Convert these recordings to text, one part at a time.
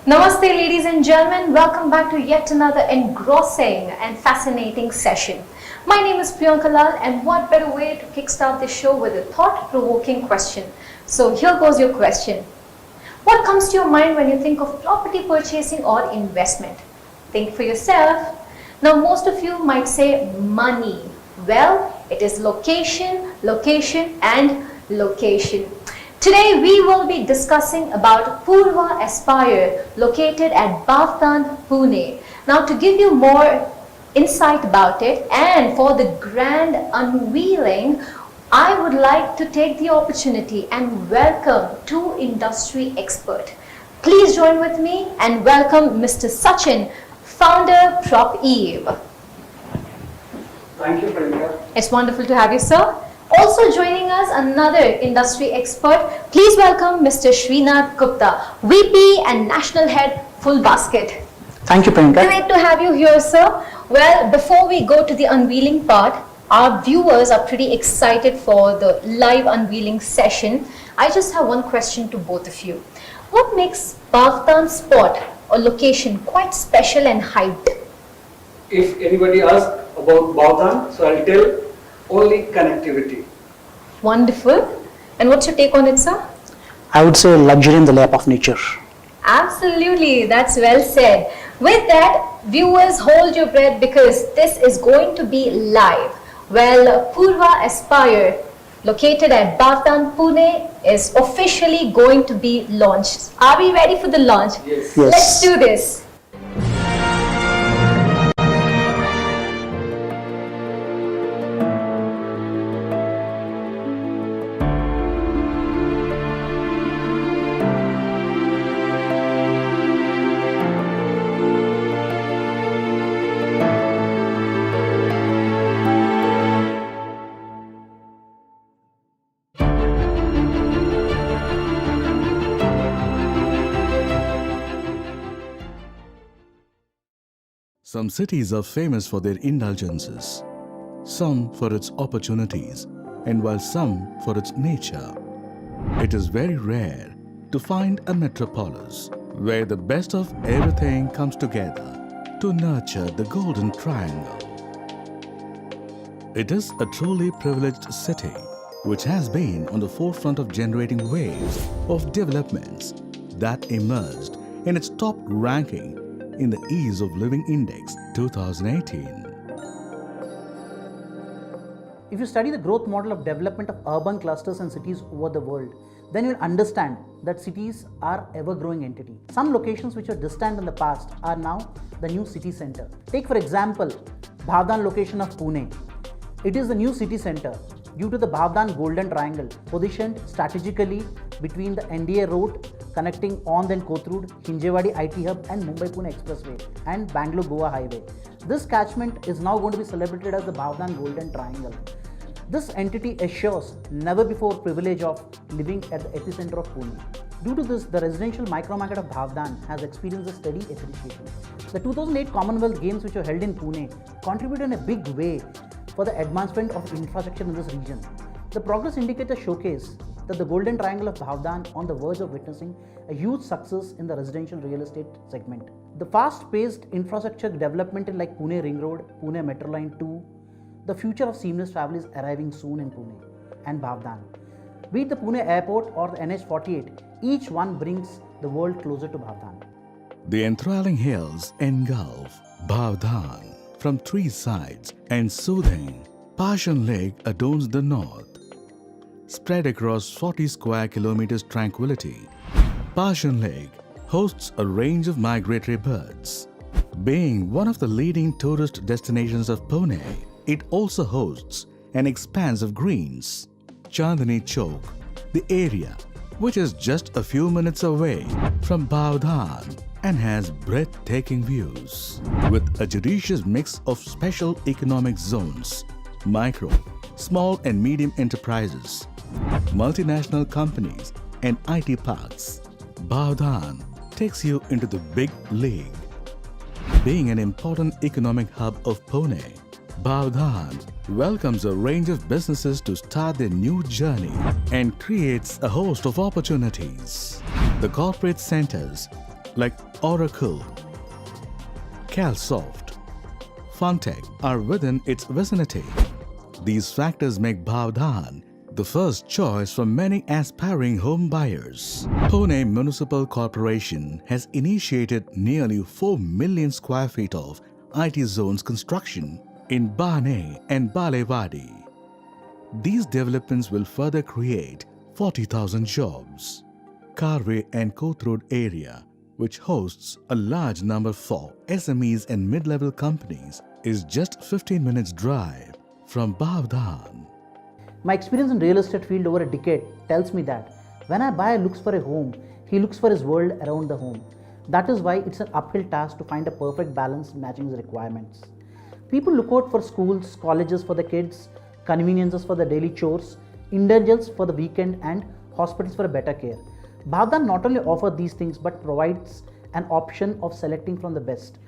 Namaste, ladies and gentlemen. Welcome back to yet another engrossing and fascinating session. My name is Puravankara, and what better way to kickstart the show with a thought-provoking question. So here goes your question. What comes to your mind when you think of property purchasing or investment? Think for yourself. Now, most of you might say money. Well, it is location, location, and location. Today we will be discussing about Purva Aspire located at Bavdhan, Pune. Now, to give you more insight about it and for the grand unveiling, I would like to take the opportunity and welcome two industry experts. Please join with me and welcome Mr. Sachin, founder Propeve. Thank you, Priyanka. It's wonderful to have you, sir. Also joining us, another industry expert. Please welcome Mr. Srinadha Gupta, VP and National Head, Fullbasket. Thank you, Priyanka. Great to have you here, sir. Well, before we go to the unveiling part, our viewers are pretty excited for the live unveiling session. I just have one question to both of you. What makes Bavdhan spot or location quite special and hyped? If anybody asks about Bavdhan, so I'll tell only connectivity. Wonderful. And what's your take on it, sir? I would say luxury in the lap of nature. Absolutely, that's well said. With that, viewers, hold your breath because this is going to be live. Well, Purva Aspire, located at Bavdhan, Pune, is officially going to be launched. Are we ready for the launch? Yes. Let's do this. Some cities are famous for their indulgences, some for its opportunities, and while some for its nature. It is very rare to find a metropolis where the best of everything comes together to nurture the golden triangle. It is a truly privileged city which has been on the forefront of generating waves of developments that emerged in its top ranking in the Ease of Living Index 2018. If you study the growth model of development of urban clusters and cities over the world, then you'll understand that cities are ever-growing entity. Some locations which were distant in the past are now the new city center. Take for example, Bhadgan location of Pune. It is the new city center due to the Bhavdhan Golden Triangle positioned strategically between the NDA road connecting on then Kothurud, Hinjewadi IT Hub and Mumbai-Pune Expressway and Bangalore-Goa Highway. This catchment is now going to be celebrated as the Bhavdhan Golden Triangle. This entity assures never before privilege of living at the epicenter of Pune. Due to this, the residential micro-market of Bhavdhan has experienced a steady appreciation. The 2008 Commonwealth Games which were held in Pune contributed in a big way for the advancement of infrastructure in this region. The progress indicators showcase that the Golden Triangle of Bhavdhan on the verge of witnessing a huge success in the residential real estate segment. The fast-paced infrastructure development in like Pune Ring Road, Pune Metro Line 2, the future of seamless travel is arriving soon in Pune and Bhavdhan. Be it the Pune Airport or the NH48, each one brings the world closer to Bhavdhan. The enthralling hills engulf Bavdhan from three sides and soothing Passion Lake adorns the north. Spread across 40 square kilometers tranquility, Passion Lake hosts a range of migratory birds. Being one of the leading tourist destinations of Pune, it also hosts an expanse of greens. Chandni Chowk, the area which is just a few minutes away from Bavdhan and has breathtaking views. With a judicious mix of special economic zones, micro, small and medium enterprises, multinational companies and IT parks, Bavdhan takes you into the big league. Being an important economic hub of Pune, Bavdhan welcomes a range of businesses to start their new journey and creates a host of opportunities. The corporate centers like Oracle, Calsoft, Funtech are within its vicinity. These factors make Bavdhan the first choice for many aspiring home buyers. Pune Municipal Corporation has initiated nearly 4 million square feet of IT zones construction in Bhadgan and Balewadi. These developments will further create 40,000 jobs. Karve and Kothrood area, which hosts a large number for SMEs and mid-level companies, is just 15 minutes drive from Bavdhan. My experience in real estate field over a decade tells me that when a buyer looks for a home, he looks for his world around the home. That is why it's an uphill task to find a perfect balance matching his requirements. People look out for schools, colleges for the kids, conveniences for the daily chores, indulgences for the weekend, and hospitals for a better care. Bhadgan not only offers these things but provides an option of selecting from the best.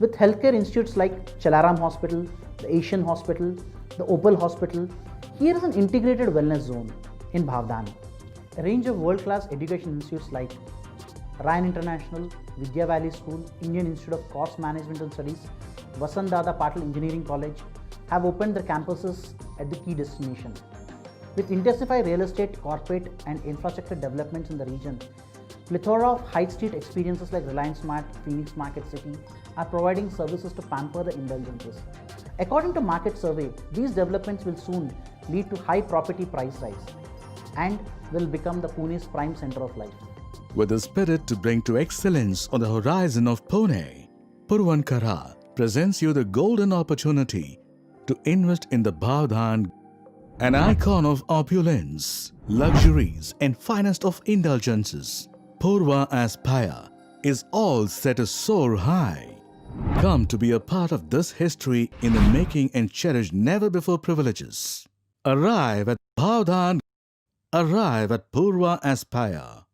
With healthcare institutes like Chalaram Hospital, the Asian Hospital, the Opal Hospital, here is an integrated wellness zone in Bhavdan. A range of world-class education institutes like Ryan International, Vidya Valley School, Indian Institute of Cost Management and Studies, Vasant Dada Patil Engineering College have opened their campuses at the key destination. With intensified real estate, corporate and infrastructure developments in the region, plethora of high street experiences like Reliance Smart, Phoenix Market City are providing services to pamper the indulgences. According to market survey, these developments will soon lead to high property price rise and will become the Pune's prime center of life. With a spirit to bring to excellence on the horizon of Pune, Puravankara presents you the golden opportunity to invest in the Bavdhan, an icon of opulence, luxuries and finest of indulgences. Purva Aspire is all set to soar high. Come to be a part of this history in the making and cherish never before privileges. Arrive at Bhavdhan. Arrive at Purva Aspire.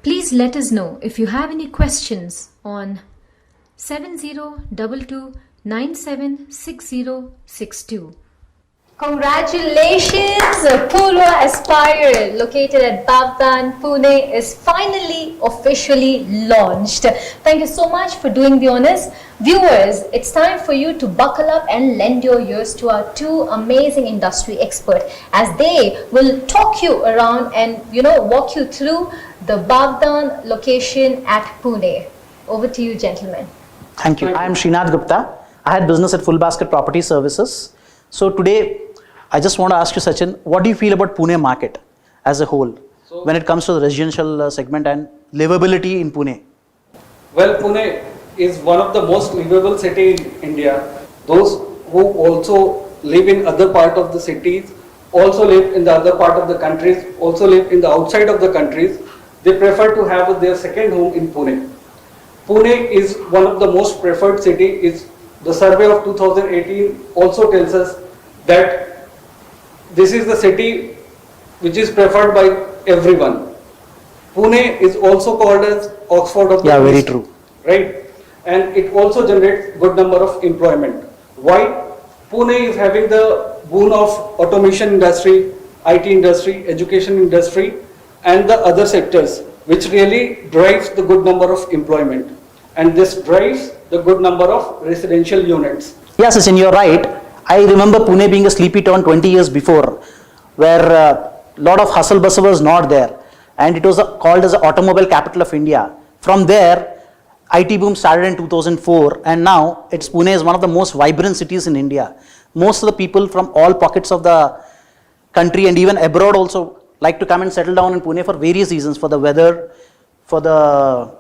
Please let us know if you have any questions on 7022976062. Congratulations! Purva Aspire, located at Bavdhan, Pune, is finally officially launched. Thank you so much for doing the honors. Viewers, it's time for you to buckle up and lend your ears to our two amazing industry experts as they will talk you around and walk you through the Bavdhan location at Pune. Over to you, gentlemen. Thank you. I am Srinadha Gupta. I had business at Fullbasket Property Services. So today, I just want to ask you, Sachin, what do you feel about Pune market as a whole when it comes to the residential segment and livability in Pune? Well, Pune is one of the most livable city in India. Those who also live in other part of the cities, also live in the other part of the countries, also live in the outside of the countries, they prefer to have their second home in Pune. Pune is one of the most preferred city. The survey of 2018 also tells us that this is the city which is preferred by everyone. Pune is also called as Oxford of the East. Very true. Right? And it also generates good number of employment. Why? Pune is having the boon of automation industry, IT industry, education industry and the other sectors which really drives the good number of employment. And this drives the good number of residential units. Yes, Sachin, you're right. I remember Pune being a sleepy town 20 years before, where a lot of hustle bustle was not there, and it was called as the automobile capital of India. From there, IT boom started in 2004, and now Pune is one of the most vibrant cities in India. Most of the people from all pockets of the country and even abroad also like to come and settle down in Pune for various reasons, for the weather, for the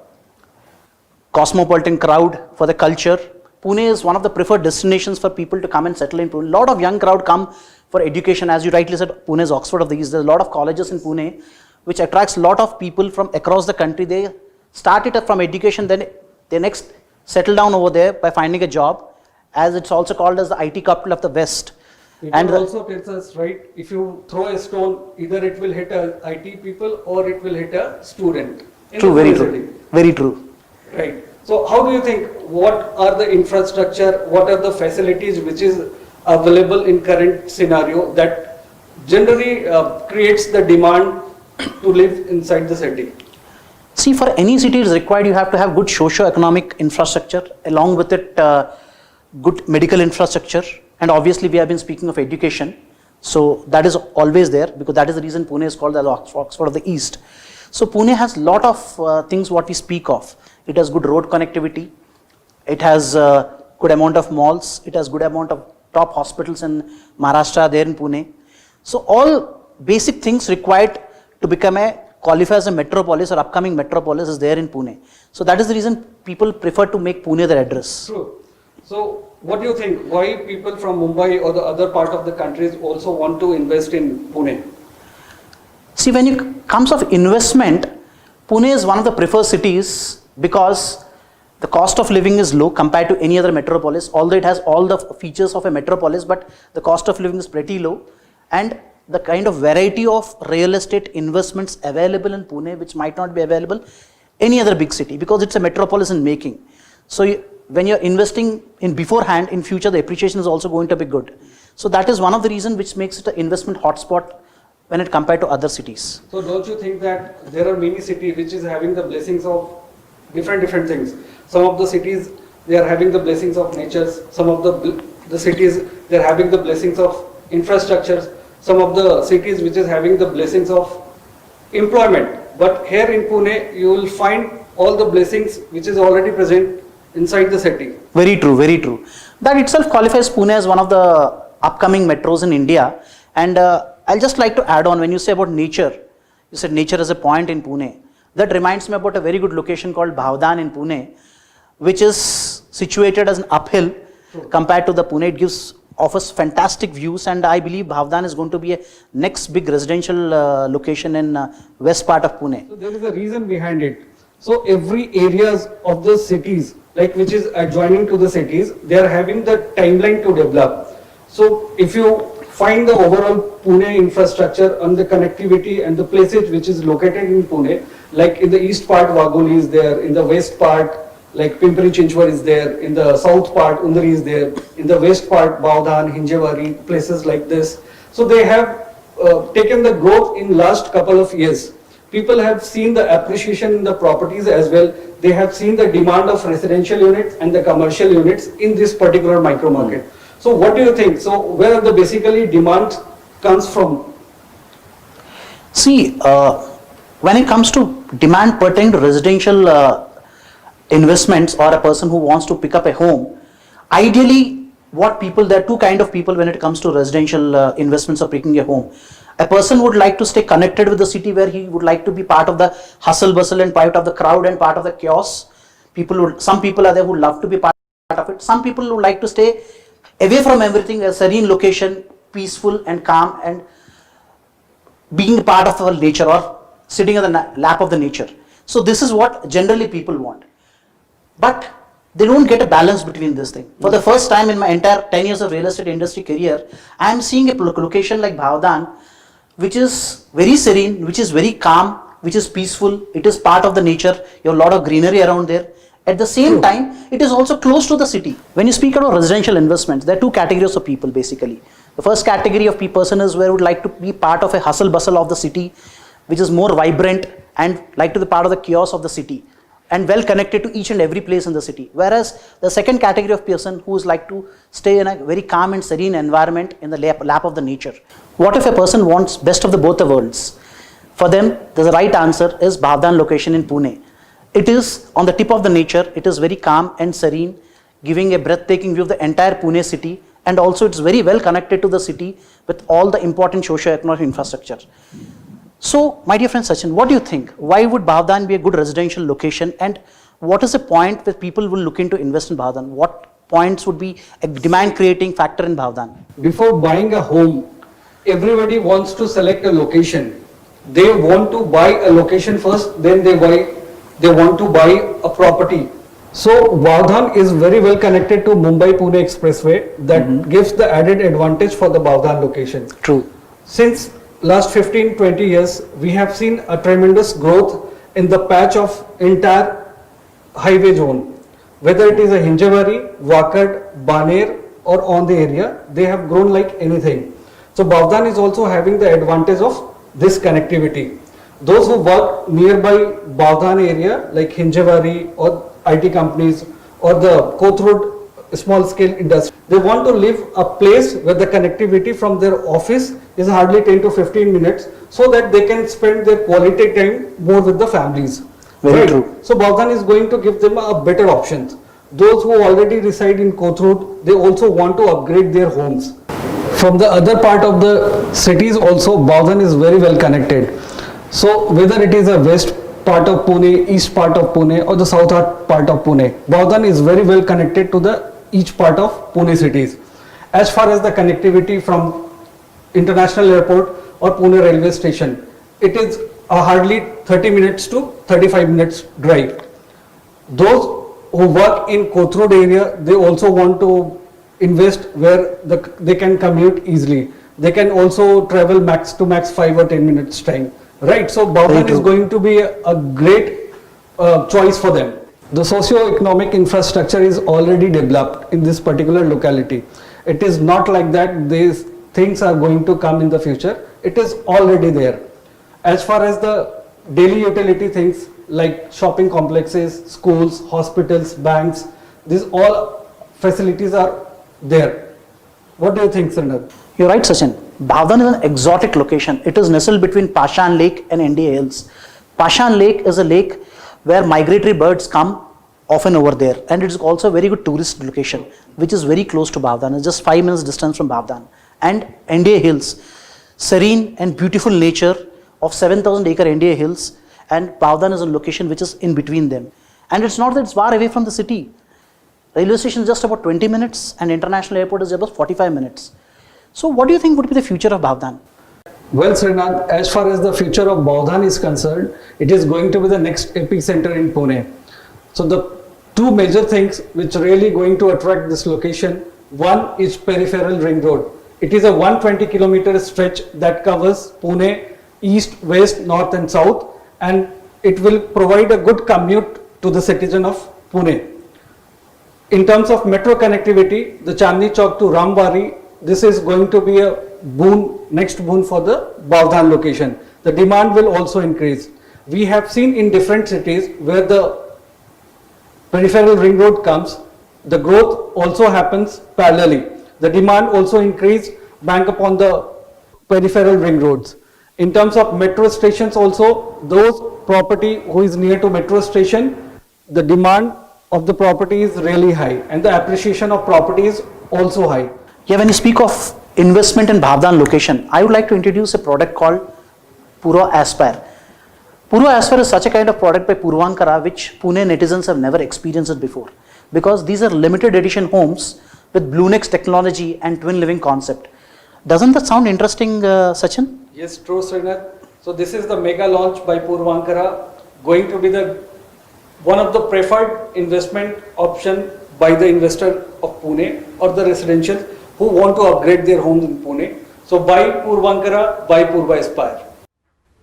cosmopolitan crowd, for the culture. Pune is one of the preferred destinations for people to come and settle in Pune. A lot of young crowd come for education. As you rightly said, Pune is Oxford of the East. There's a lot of colleges in Pune which attracts a lot of people from across the country. They start it from education, then they next settle down over there by finding a job, as it's also called as the IT capital of the West. It And also tells us, right, if you throw a stone, either it will hit a IT people or it will hit a student. true, very true, very true. Right. So how do you think, what are the infrastructure, what are the facilities which is available in current scenario that generally creates the demand to live inside the city? See, for any city it is required, you have to have good socio-economic infrastructure, along with it good medical infrastructure, and obviously we have been speaking of education. So that is always there, because that is the reason Pune is called the Oxford of the East. So Pune has lot of things what we speak of. It has good road connectivity, it has good amount of malls, it has good amount of top hospitals in Maharashtra there in Pune. So all basic things required to become a qualify as a metropolis or upcoming metropolis is there in Pune. So that is the reason people prefer to make Pune their address. True. So what do you think, why people from Mumbai or the other part of the countries also want to invest in Pune? See, when it comes of investment, Pune is one of the preferred cities because the cost of living is low compared to any other metropolis, although it has all the features of a metropolis, but the cost of living is pretty low, and the kind of variety of real estate investments available in Pune which might not be available any other big city, because it's a metropolis in making. So when you're investing in beforehand, in future the appreciation is also going to be good. So that is one of the reasons which makes it an investment hotspot when it compared to other cities. So don't you think that there are many cities which is having the blessings of different things? Some of the cities, they are having the blessings of nature. Some of the cities, they are having the blessings of infrastructures. Some of the cities which is having the blessings of employment. But here in Pune, you will find all the blessings which is already present inside the city. Very true, very true. That itself qualifies Pune as one of the upcoming metros in India. And I'll just like to add on, when you say about nature, you said nature as a point in Pune. That reminds me about a very good location called Bavdhan in Pune, which is situated as an uphill compared to the Pune. It offers fantastic views, and I believe Bhavdan is going to be a next big residential location in west part of Pune. So there is a reason behind it. So every areas of the cities, like which is adjoining to the cities, they are having the timeline to develop. So if you find the overall Pune infrastructure and the connectivity and the places which is located in Pune, like in the east part Wagholi is there, in the west part like Pimpri Chinchwad is there, in the south part Undri is there, in the west part Bavdhan, Hinjewari, places like this. So they have taken the growth in last couple of years. People have seen the appreciation in the properties as well. They have seen the demand of residential units and the commercial units in this particular micro market. So what do you think? So where the basically demand comes from? See, when it comes to demand pertaining to residential investments or a person who wants to pick up a home, ideally there are two kind of people when it comes to residential investments or picking a home. A person would like to stay connected with the city, where he would like to be part of the hustle bustle and part of the crowd and part of the chaos. Some people are there who love to be part of it. Some people would like to stay away from everything, a serene location, peaceful and calm, and being a part of our nature or sitting on the lap of the nature. So this is what generally people want. But they don't get a balance between this thing. For the first time in my entire 10 years of real estate industry career, I am seeing a location like Bhavdan, which is very serene, which is very calm, which is peaceful. It is part of the nature. You have a lot of greenery around there. At the same time, it is also close to the city. When you speak about residential investments, there are two categories of people basically. The first category of person is where would like to be part of a hustle bustle of the city, which is more vibrant and like to be part of the chaos of the city, and well connected to each and every place in the city. Whereas the second category of person who is like to stay in a very calm and serene environment in the lap of the nature. What if a person wants best of both the worlds? For them, the right answer is Bhavdan location in Pune. It is on the tip of the nature, it is very calm and serene, giving a breathtaking view of the entire Pune city, and also it's very well connected to the city with all the important socio-economic infrastructure. So, my dear friend Sachin, what do you think? Why would Bhavdan be a good residential location, and what is the point where people will look into invest in Bhavdan? What points would be a demand creating factor in Bhavdan? Before buying a home, everybody wants to select a location. They want to buy a location first, then they want to buy a property So Bavdhan is very well connected to Mumbai-Pune Expressway that gives the added advantage for the Bavdhan location. True. Since last 15-20 years, we have seen a tremendous growth in the patch of entire highway zone. Whether it is a Hinjawari, Wakad, Baner or on the area, they have grown like anything. So Bavdhan is also having the advantage of this connectivity. Those who work nearby Bavdhan area like Hinjawari or IT companies or the Kothurud small scale industry, they want to live a place where the connectivity from their office is hardly 10 to 15 minutes so that they can spend their quality time more with the families. Very true. So Bavdhan is going to give them a better options. Those who already reside in Kothurud, they also want to upgrade their homes. From the other part of the cities also, Bavdhan is very well connected. So whether it is a west part of Pune, east part of Pune or the south part of Pune, Bavdhan is very well connected to the each part of Pune cities. As far as the connectivity from international airport or Pune railway station, it is a hardly 30 minutes to 35 minutes drive. Those who work in Kothurud area, they also want to invest where they can commute easily. They can also travel max to max 5 or 10 minutes time. Right, so Bavdhan is going to be a great choice for them. The socio-economic infrastructure is already developed in this particular locality. It is not like that these things are going to come in the future. It is already there. As far as the daily utility things like shopping complexes, schools, hospitals, banks, these all facilities are there. What do you think, Srinadha? You're right, Sachin. Bavdhan is an exotic location. It is nestled between Pashan Lake and NDA Hills. Pashan Lake is a lake where migratory birds come often over there, and it is also a very good tourist location which is very close to Bavdhan. It's just 5 minutes distance from Bavdhan. And NDA Hills, serene and beautiful nature of 7,000 acre NDA Hills, and Bavdhan is a location which is in between them. And it's not that it's far away from the city. Railway station is just about 20 minutes and international airport is about 45 minutes. So what do you think would be the future of Bavdhan? Well, Srinadha, as far as the future of Bavdhan is concerned, it is going to be the next epicenter in Pune. So the two major things which are really going to attract this location, one is peripheral ring road. It is a 120-kilometer stretch that covers Pune east, west, north and south, and it will provide a good commute to the citizen of Pune. In terms of metro connectivity, the Chandni Chowk to Ramwari, this is going to be a boon, next boon for the Bavdhan location. The demand will also increase. We have seen in different cities where the peripheral ring road comes, the growth also happens parallelly. The demand also increase bank upon the peripheral ring roads. In terms of metro stations also, those property who is near to metro station, the demand of the property is really high and the appreciation of property is also high. Yeah, when you speak of investment in Bavdhan location, I would like to introduce a product called Purva Aspire. Purva Aspire is such a kind of product by Puravankara which Pune netizens have never experienced it before, because these are limited edition homes with Bluenex technology and twin living concept. Doesn't that sound interesting, Sachin? Yes, true, Srinadha. So this is the mega launch by Puravankara, going to be the one of the preferred investment option by the investor of Pune or the residential who want to upgrade their homes in Pune. So buy Puravankara, buy Purva Aspire.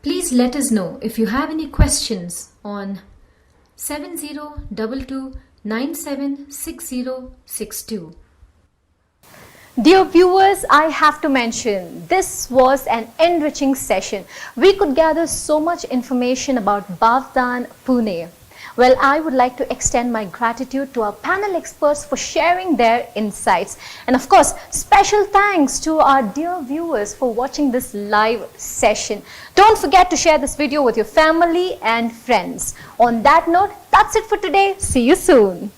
Please let us know if you have any questions on 7022976062. Dear viewers, I have to mention, this was an enriching session. We could gather so much information about Bavdhan, Pune. Well, I would like to extend my gratitude to our panel experts for sharing their insights. And of course, special thanks to our dear viewers for watching this live session. Don't forget to share this video with your family and friends. On that note, that's it for today. See you soon.